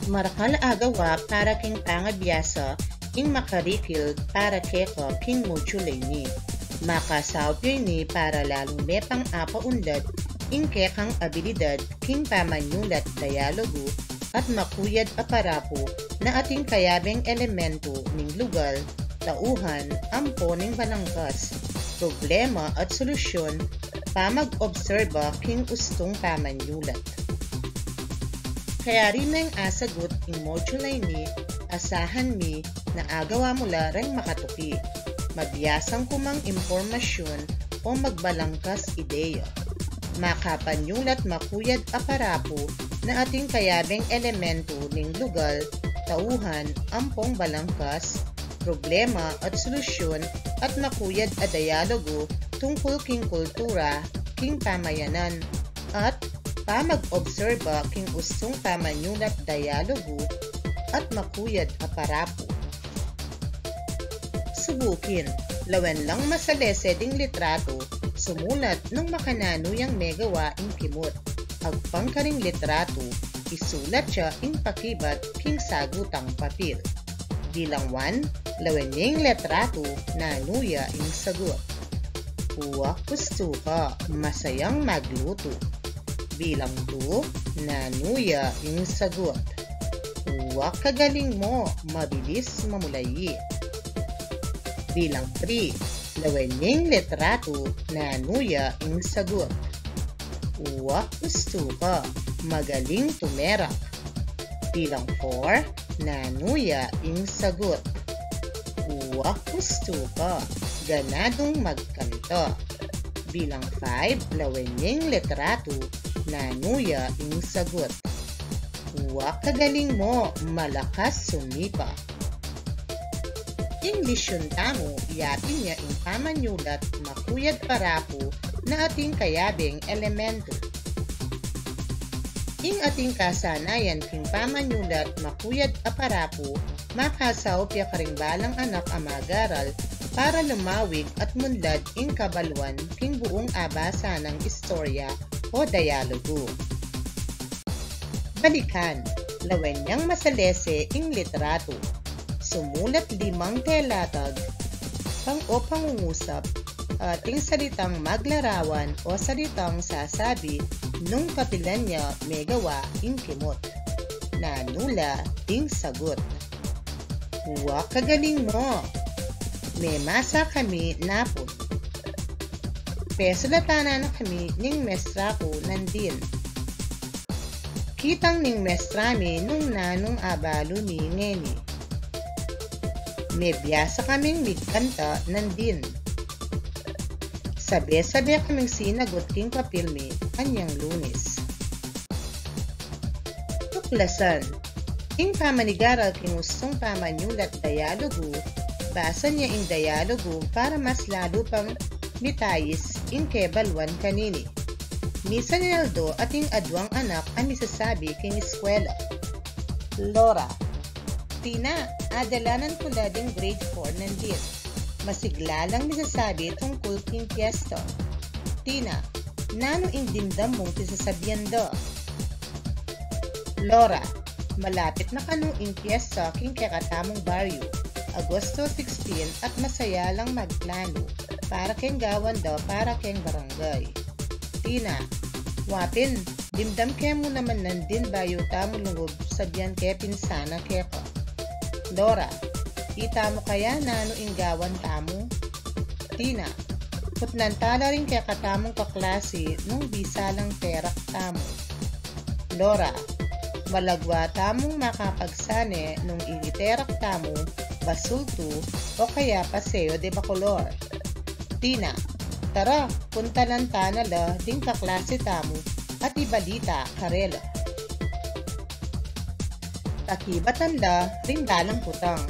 Marakal agawa para king pangabyasa ing makarikil para keko king modulay ni. Makasawpyo ni para lalong mepang apaunlad ing kekang abilidad king pamanyulat dialogo at makuyad aparapo na ating kayabeng elemento ning lugal, tauhan, ampo ning balangkas, problema at solusyon pamag-obserba king ustong pamanyulat. Kaya rin ang asagot ing modulay ni asahan mi na agawa mula rin makatuki, mabiyasang kumang impormasyon o magbalangkas ideya. Makapanyulat makuyad aparapo na ating kayabeng elemento ning lugal, tauhan, ampong balangkas, problema at solusyon at makuyad a dialogo tungkol king kultura, king pamayanan, at pamag-obserba king ustong pamanyulat dialogo at makuyad aparapo. Subukin, lawen lang masalese ding litrato, sumulat nung makananuyang megawa ing kimot. Agpangkaring litrato, isulat siya ing pakibat king sagutang papel. Bilang 1, lawen ning litrato, nanuya ing sagot. Uwak gusto ka, masayang magluto. Bilang 2, nanuya ing sagot. Uwak kagaling mo, mabilis mamulayi. Bilang 3, lawen ning litrato, nanuya ing sagot. Uwak gusto ka, magaling tumerak. Bilang 4, nanuya ing sagot. Uwak gusto ka, ganadong magkanta. Bilang 5, lawen ning litrato, nanuya ing sagot. Uwak kagaling mo, malakas sumipa. Englisyon tamo, iyatin niya ing pamanyulat makuyad parapo na ating kayabeng elemento. Ing ating kasanayan king pamanyulat makuyad aparapo, makasaw piya karing balang anak amagaral para lumawig at munlad ing kabalwan king buong abasa ng istorya o dialogo. Balikan, lawen niyang masalese ing litrato. Sumulat 5 telatag, pangungusap, ating salitang maglarawan o salitang sasabi nung kapilan niya megawa ing kimot. Nanula ting sagot. Uwak kagaling mo. May masa kami napon. Pesulatana na kami ning mestra ko nandin. Kitang ning mestrami nung nanong abalo ni ngeni. May biyasa kaming midkanta nandin. Sabi-sabi kaming sinagot king papilmi kanyang Lunes. Tuklasan, ing pamanigaral king ustong pamanyulat dialogo, basa niya ing dialogo para mas lalo pang mitayis ing kebalwan kanini. Misa ni Aldo ating adwang anak ang misasabi king eskwela. Laura, Tina, adalanan ko lading grade 4 nandin. Masigla lang misasabi tungkol king piyesta. Tina, nano ing dimdam mong pisasabihan do? Laura, malapit na kanong ing piyesta king kakatamong baryo. Agosto 16 at masaya lang magplano para keng gawan do para keng barangay. Tina, wapin, dimdam kaya mo naman nandin bayo tamo lungob sabihan kaya pinsana kaya ka. Laura, kita mo kaya nano inggawan tamo? Tina, putnantala rin kaya katamong kaklase nung bisa lang perak tamo. Laura, malagwa tamong makapagsane nung iliterak tamo, basulto o kaya paseo de Bacolor. Tina, tara, punta lang tanala ding kaklase tamo at ibalita karela. Takibatanda rin dalang putang.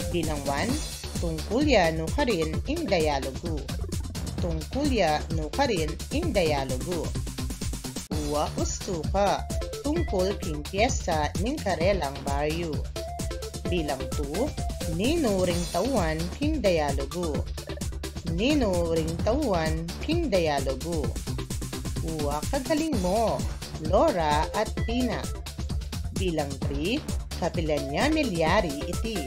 Bilang 1, tungkulya no karin ing dialogo. Tungkulya no karin ing dialogo. Uwa usto ka, tungkol king piyesta ning karelang baryo. Bilang 2, nino ring tawan king dialogo. Nino ring tawan king dialogo. Uwa kagaling mo, Laura at Tina. Bilang 3, kapilanya milyari iti.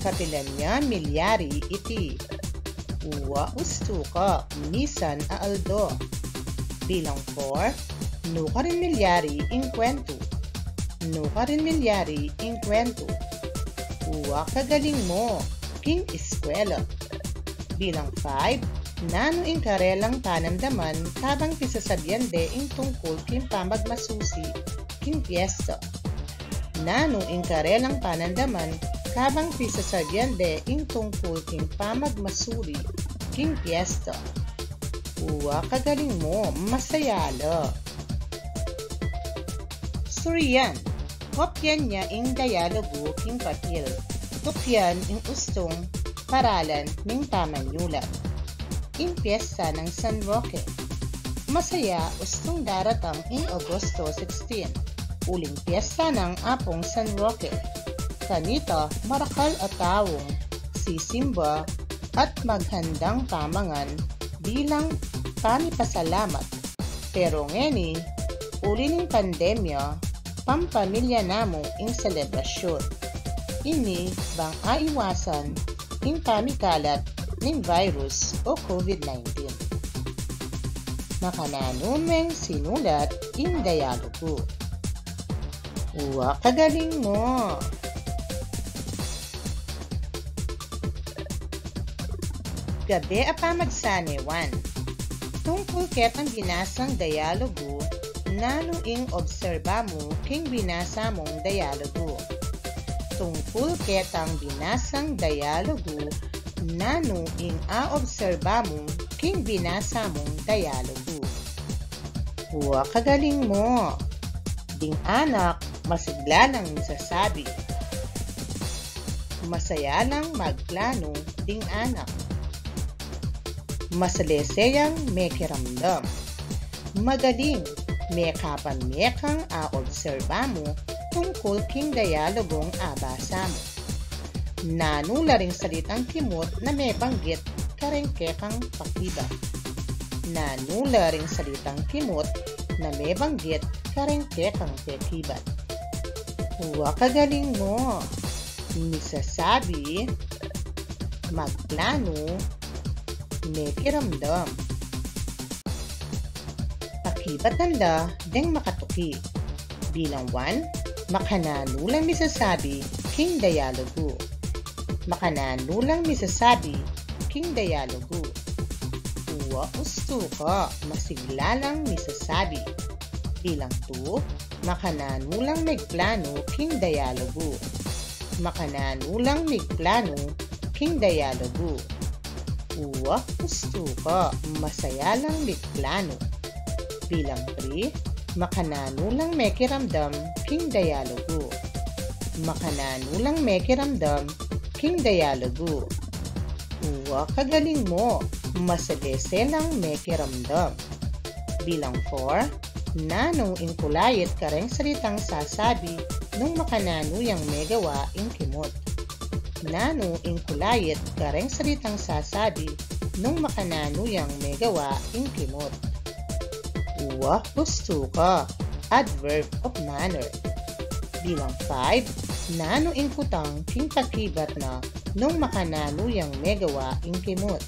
Kapilanya milyari iti. Uwa ustuka, misan aaldo. Bilang 4, nuka rin milyari ingkwento. Nuka rin milyari ingkwento. Uwa kagaling mo, king eskwela. Bilang 5, nano ing karelang panamdaman kabang pisasabyan de ing tungkol king pamagmasusi king piyesta. Nano ing karelang panandaman kabang pisasabyan de ing tungkol king pamagmasuri king piyesta. Uwa kagaling mo, masayala. Suriyan, kopyan niya ing dialogo king papel. Kopyan ing ustong paralan ning pamanyulat. Ing piyesta ng San Roque. Masaya ustong daratang ing Agosto 16. Uling piyesta ng Apong San Roque. Kanita marakal at tawong sisimba at maghandang pamangan bilang panipasalamat. Pero ngeni, uli ning pandemya, pampamilya namo ing selebrasyon. Ini bang aiwasan ing pamikalat ning virus o COVID-19. Makananumeng sinulat ing dialogo. Uwa kagaling mo! Gabi apamagsane 1. Tungkol ket ang binasang dialogo, nano ing obserba mo king binasa mong dialogo. Tungkol ket ang binasang dialogo, nano ing a-obserba mo king binasa mong dialogo. Uwa kagaling mo! Ding anak, masigla lang sasabi. Masaya lang magplano, ding anak. Masaleseyang mekiramdam. Magaling, mekapan-mekang a-obserba mo tungkol king dialogong abasa mo. Nanula ring salitang kimot na may banggit karengkekang pakiba. Nanula ring salitang kimot na may banggit karengkekang pekibat. Uwa kagaling mo! Misasabi, magplano, mekiramdam. Pakibatan la deng makatuki. Bilang 1, makananulang misasabi king dialogo. Makananulang misasabi king dialogo. Uwa ustuka, masiglalang misasabi. Bilang 2, makananulang megplano king dialogo. Makananulang megplano king dialogo. Uwa ustuka, masaya lang megplano. Bilang 3, makananulang mekiramdam king dialogo. Makananulang mekiramdam king dialogo. Uwa kagaling mo, masalese lang mekiramdam. Bilang 4, nanong ingkulayit kareng salitang sasabi nung makananuyang megawa ing kimot. Nano ingkulayit kareng salitang sasabi nung makananuyang megawa ing kimot. Uwa ustuka, adverb of manner. Bilang 5, nano ingkutang king pakibat na nung makananuyang megawa ing kimot.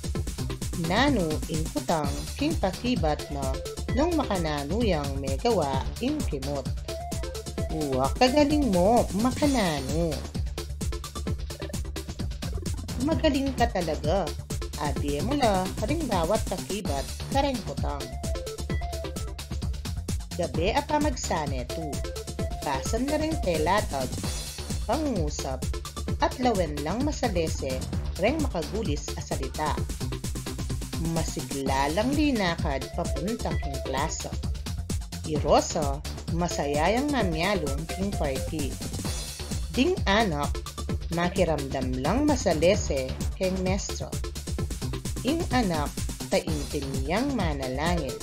Nano ingkutang king pakibat na nung makananuyang megawa ing kimot. Uwa kagaling mo, makanano. Magaling ka talaga. Abi mula ring bawat pakibat kareng kutang. Gabi apamagsane 2. Basan na ring telatag, pangusap, at lawen lang masalese reng makagulis a salita. Masigla lang linakad papunta king klasa. Irosa, masayayang mamyalong king party. Ding anak, makiramdam lang masalese king mestro. Ing anak, taintin niyang manalangin.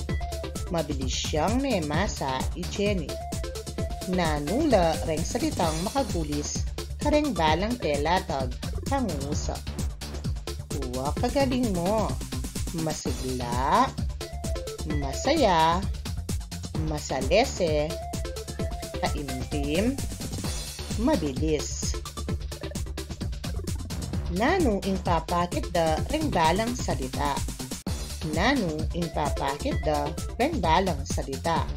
Mabilis siyang memasa i Jenny. Nanula reng salitang makagulis kareng balang telatag pangusap. Uwa kagaling mo, masigla, masaya, masalese, taimtim, mabilis. Nano ing papakit da ring balang salita. Nano ing papakit da ring balang salita.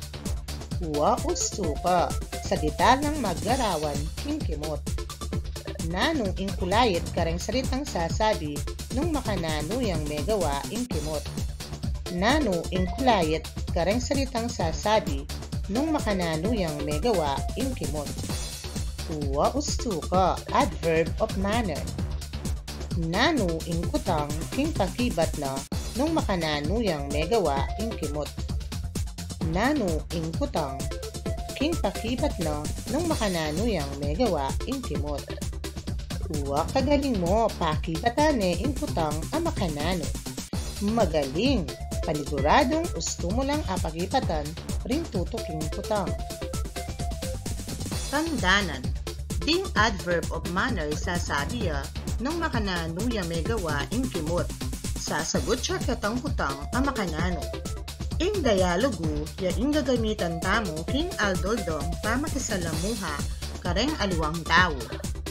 Uwa ustuka, salita ng maglarawan king kimot. Nanong ing kulayit kareng salitang sasabi nung makanano yang megawa ing kimot. Nano ing kulayit kareng salitang sasabi nung makanano yang megawa ing kimot. Uwa ustuka, adverb of manner. Nano ing kutang king pakibat na nung makanano yang megawa ing kimot. Nano ing kutang king pakibat na nung makanano yang megawa ing kimot. Uwa kagaling mo, pakibatane ing kutang ang makanano. Magaling, paniguradong gusto mo lang apagipatan ring tutuking kutang. Tandanan, ding adverb of manner sasabi nung makanano yang megawa ing kimot. Sasagot siya katang kutang ang makanano. Ing dialogo, ing gagamitan tamo king aldoldong pamakisalamuha kareng aliwang tao.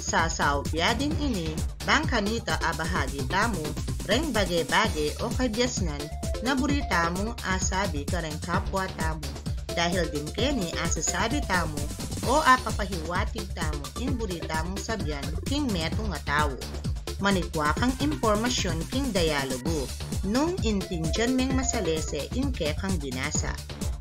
Sasaupya din ini, bang kanita abahagi tamo, reng bagay-bagay o kabyasnan na burita mong asabi kareng kapwa tamo. Dahil din keni asasabi tamo o apapahiwatig tamo ing burita mong sabyan king meto nga tao. Manikwakang impormasyon king dialogo, nung intindihan meng masalese ing kekang binasa.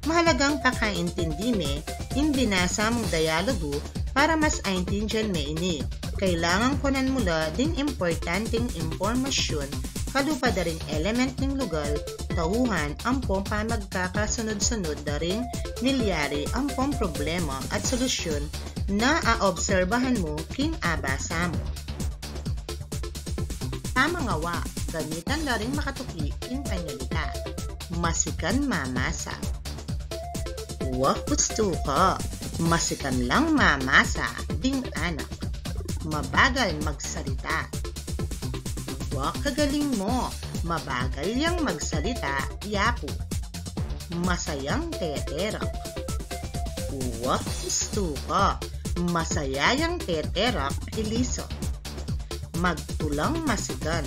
Mahalagang pakaintindi me ing binasa mong dialogo para mas aintindihan me ini. Kailangan kunan mula ding importanteng impormasyon kalupa daring element ng lugar, tauhan ampong pamagkakasunod-sunod daring nilyari ampong problema at solusyon na aobserbahan mo king abasa mo. Tama nga wa, gamitan na rin makatuki king panalita. Masikan mamasa. Wah gusto ka, masikan lang mamasa ding anak. Mabagal magsalita. Wah kagaling mo, mabagal yang magsalita, yapo. Masayang teterak. Wah gusto ka, masaya yang teterak, iliso. Magtulang masikan.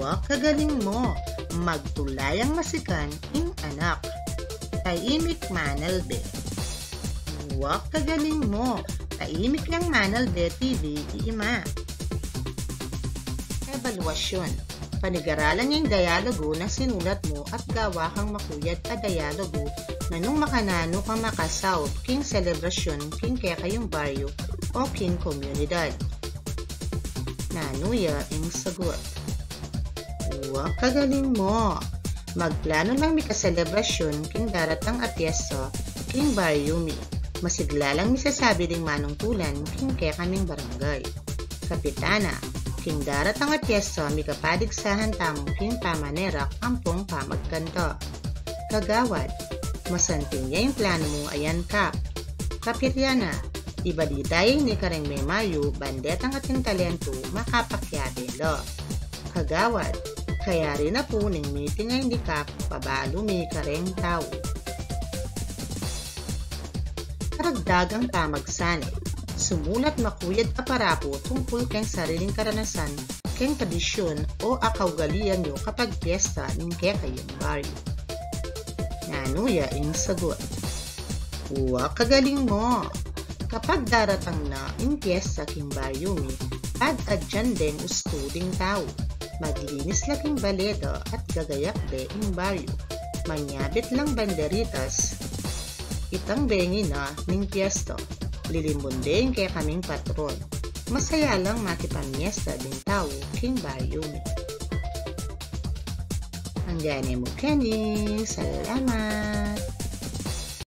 Wah kagaling mo, magtulayang masikan ing anak. Taimik manalbe. Wah kagaling mo, taimik yang manalbe TV iima. Evaluasyon. Panigaralan yung dialogo na sinulat mo at gawa kang makuyad a dialogo na nung makanano kang makasaw king selebrasyon king kaya kayong baryo o king komunidad. Nanuya ing sagot. Uwa kagaling mo. Magplano lang mi kaselebrasyon king daratang apyeso king baryo mi. Masigla lang mi sasabi ding manungtulan king kaya kaming barangay. Kapitana, king daratang apyeso mi kapadigsahan tamong king pamanerak ampong pamagkanto. Kagawad, masanting niya yung plano mo ayan kap. Kapityana, ibaditay ni kareng memayo bandetang ating talento makapakyabelo. Kagawad, kaya rin na po ng meeting ay hindi kap pabalo may kareng tao. Karagdagang pamagsani, sumulat makuyad aparapo tungkol kang sariling karanasan, kang tradisyon o akaugalian nyo kapag piyesta ng kaya kayong baryo. Nanuya ing sagot. Uwa kagaling mo. Kapag daratang na ing piyesta king baryo mi, ad-adyan din ustuding tao. Maglinis na king baleda at gagayak de ing baryo. Manyabit lang banderitas. Itang bengi na ning piyesta. Lilimbundeng kaya kaming patron. Masaya lang makipamiesta din tao king baryo mi. Ang gani mo Kenny. Salamat!